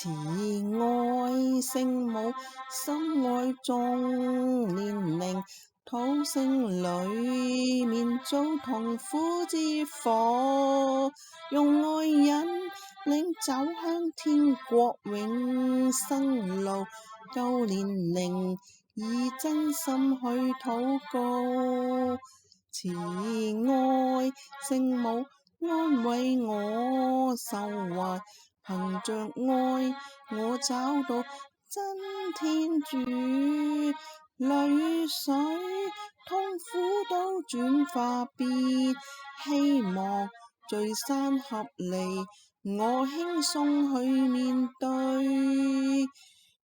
慈愛聖母，深愛眾年齡，土星裏面做同苦之火，用愛引領走向天國永生路，夠年齡以真心去禱告。慈愛聖母，安慰我受懷，憑着愛我找到真天主，淚水痛苦都轉化變希望，聚散合離我輕鬆去面對，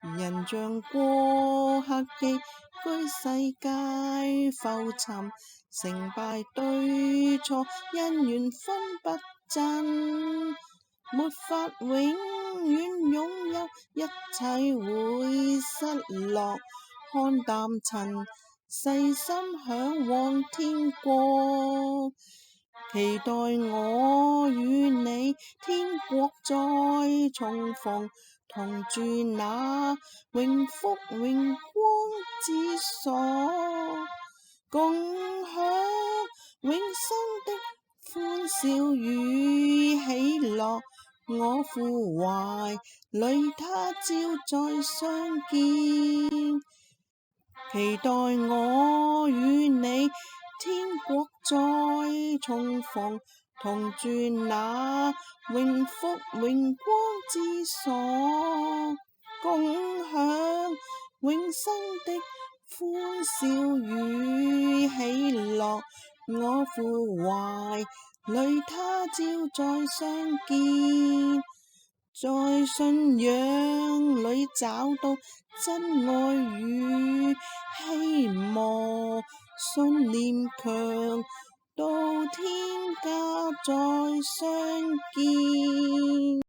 人像過客寄居世界浮沉，成敗對錯因緣分不真，沒法永遠擁有，一切會失落，看淡塵，細心向往天國，期待我與你天國再重逢，同住那永福永光之所，共享永生的歡笑與喜樂，我父懷裡他朝再相見，期待我與你天國再重逢，同住那永福永光之所，共享永生的歡笑與喜樂，我父懷裡他朝再相見，在信仰裡找到真愛與希望，信念強，到天家再相見。